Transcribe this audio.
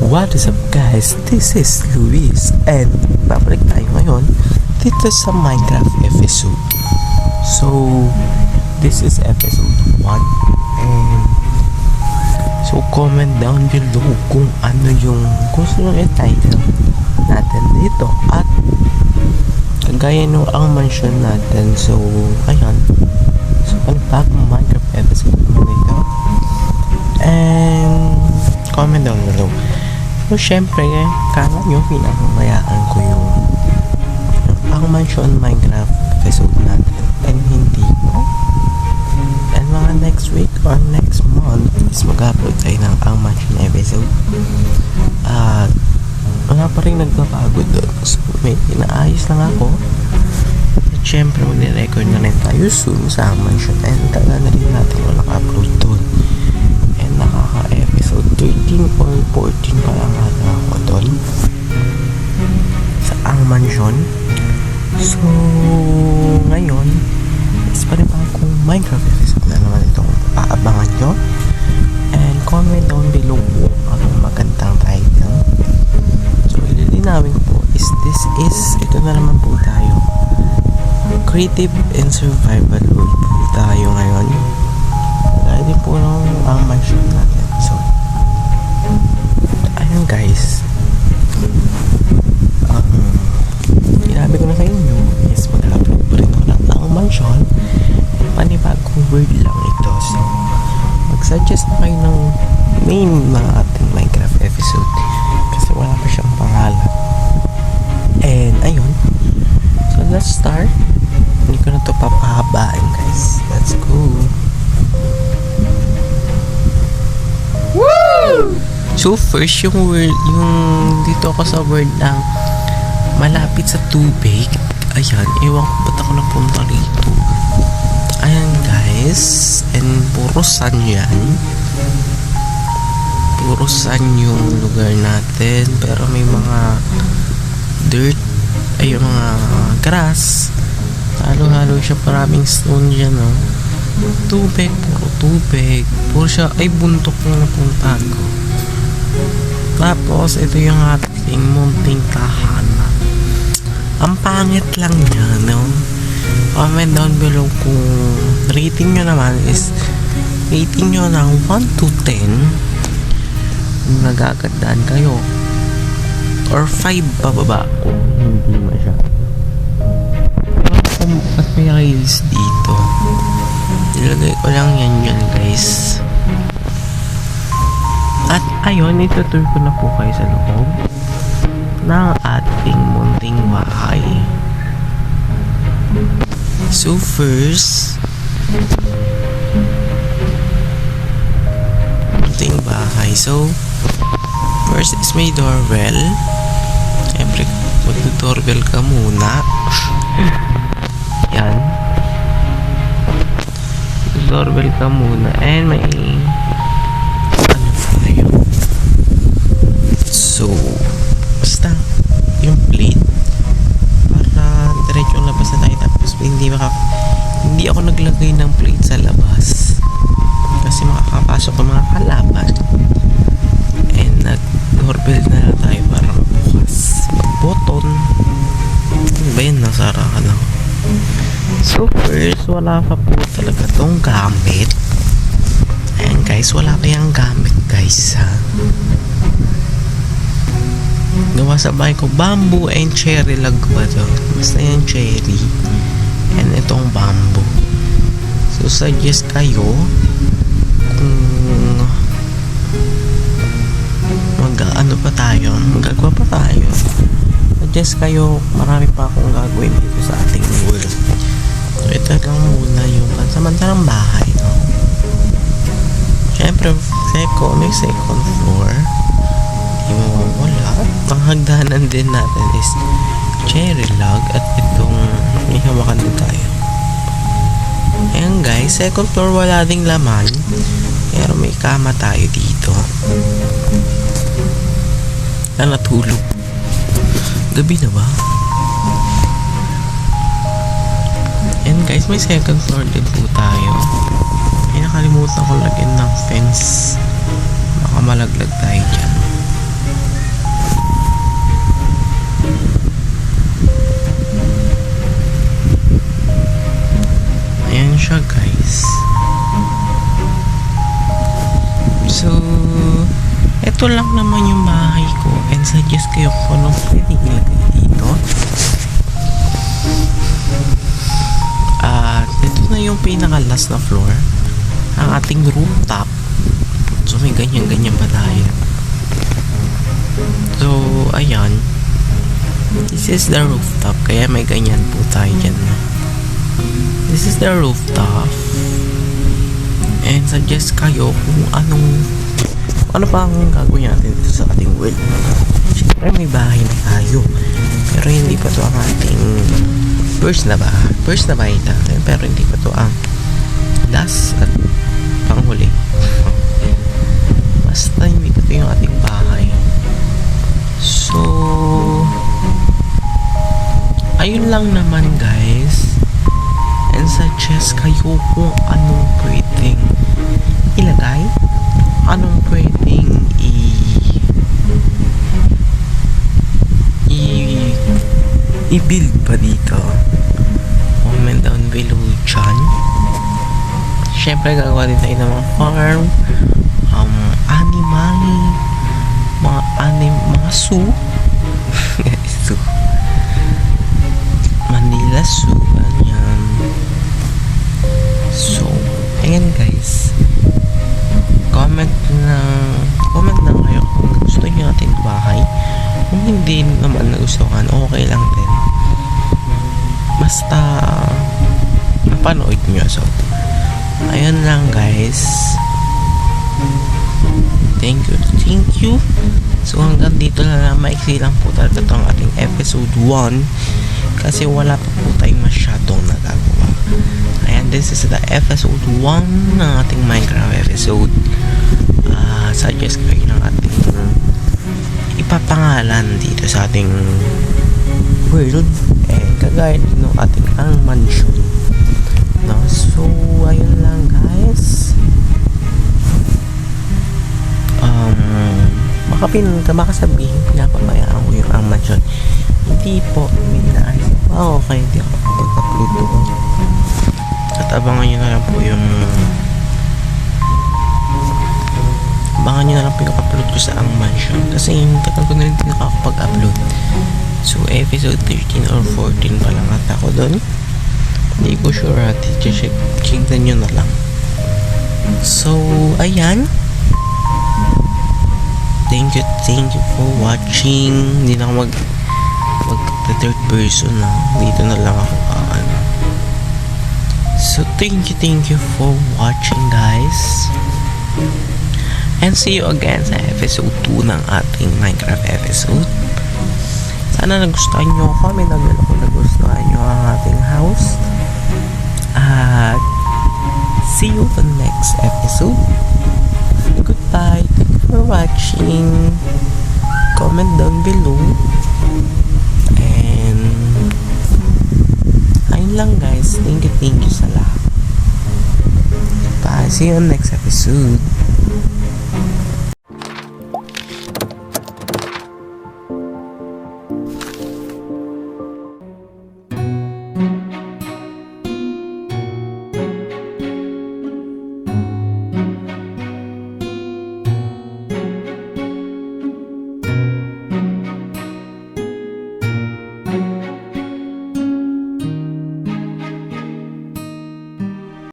What is up guys? This is Luis and babalik tayo ngayon dito sa Minecraft episode. So, this is episode 1 and so comment down below kung ano yung gusto nyo i-title natin dito at kagaya nung ang mansion natin. So, ayan. So, panibagong Minecraft episode naman ito. And comment down below. So, syempre, kala nyo pinakamayaan ko yung ang mansion Minecraft episode natin. And hindi ko. And mga next week or next month is mag-upload tayo ng ang mansion episode. At wala pa rin nagbabago doon. So, may inaayos lang ako. At syempre, mag-record na rin tayo soon sa ang mansion. And taga na rin natin yung naka-upload doon. And nakaka-episode 13 or 14 pa lang ata ako doon sa ang mansion. So, ngayon is pa rin akong Minecraft episode na naman itong aabangan nyo. And comment down below kung anong magandang title. So, ililinawin ko po is this is, ito na naman po tayo, creative and survival world po tayo ngayon. Kaya din po nung ang mansion natin. So, ayun guys, sinabi ko na sa inyo is mag-upload pa rin ako ng ang mansion. Panibagong word lang ito. So, mag-suggest na kayo ng name ng ating Minecraft episode kasi wala pa siyang pangalan. And ayun, so let's start. Hindi ko na ito papahabaan guys. Let's go. Woo! So first yung word, yung dito ako sa word ng malapit sa tubig. Ayan, ewan ko ba't ako napunta rito. Ayan guys, and puro sand yan. Puro sand yung lugar natin, pero may mga dirt, ay yung mga grass. Halo-halo siya, maraming stone dyan, no? Tubig, puro tubig. Puro siya, ay buntok na napunta ko. Tapos, ito yung ating munting tahanan. Ang pangit lang niya, no? Comment down below kung rating nyo naman is rating nyo ng 1 to 10 kung nagagandaan kayo or 5 pababa kung hindi masya. Kung mas may release dito, ilagay ko lang yan guys. At ayun, itutur ko na po kayo sa loob ng ating munting bahay. So first, munting bahay. So first is may doorbell. Siyempre, mag-doorbell ka muna. Yan. Doorbell ka muna. And may ano tayo. So, basta yung plate para diretso yung labas na tayo. Tapos hindi ako naglagay ng plate sa labas kasi makakapasok ang mga kalaban. And nag-doorbell na lang tayo para magbukas. Mag-button. Ano ba yun? Nasara ka lang. So first, wala pa po talaga tong gamit. Ayan guys, wala pa yung gamit guys ha. Gawa sa bahay ko, bamboo and cherry lag ba to? Basta yung cherry and itong bamboo. So suggest kayo kung mag-ano pa tayo, magagawa pa tayo. Suggest kayo, marami pa akong gagawin dito sa ating world. So ito lang muna yung pansamantalang bahay, no? Syempre, may second floor. Hindi mawawala. Ang hagdanan din natin is cherry log at itong may hawakan din tayo. Ayan guys, second floor wala ding laman pero may kama tayo dito na natulog. Gabi na ba? Ayan guys, may second floor din po tayo. Ay, nakalimutan ko lagyan ng fence. Baka malaglag tayo dyan. siya guys. So, ito lang naman yung bahay ko and suggest kayo kung anong pwedeng ilagay dito. At ito na yung pinaka last na floor, ang ating rooftop. So may ganyan-ganyan pa tayo. So ayan, this is the rooftop, kaya may ganyan po tayo dyan. This is the rooftop and suggest kayo kung ano pa ang gagawin natin dito sa ating world. Siyempre may bahay na tayo, pero hindi pa to ang ating first na bahay natin, pero hindi pa to ang last at panghuli. Basta hindi pa to yung ating bahay. So ayun lang naman guys, and suggest kayo kung anong pwedeng ilagay, anong pwedeng i-build pa dito. Comment down below dyan. Syempre gagawa din tayo ng mga farm, animal, mga zoo. Zoo. Manila Zoo. Ayan. So, ayan guys. Comment lang kayo kung gusto nyo natin bahay. Kung hindi naman nagustuhan, okay lang din. Basta mapanood nyo. So, ayun lang guys. Thank you. So hanggang dito na lang, maiksi lang po talaga itong ating episode 1 kasi wala pa po tayong masyadong nagagawa. Ayan, this is the episode 1 ng ating Minecraft episode. Suggest kayo ng ating ipapangalan dito sa ating world, and kagaya din ng ating ang mansion. No? So ayun lang guys. Baka sabihin pinapabayaan ko yung ang mansion. Hindi po, minaayos ko. Okay, hindi ako pag-upload doon. At abangan nyo na lang po yung upload ko sa ang mansion, kasi yung tagal ko na rin nakakapag-upload. So episode 13 or 14 pa lang at ako doon. Hindi ko sure at check nyo na lang. So ayan, thank you for watching. Hindi na ako mag third person na. Dito na lang ako So thank you for watching guys, and see you again sa episode 2 ng ating Minecraft episode. Sana nagustuhan nyo. Comment down below kung nagustuhan nyo ang ating house. At see you on the next episode. Goodbye. Thank you for watching. Comment down below. And ayun lang guys. Thank you sa lahat. Bye. See you on the next episode.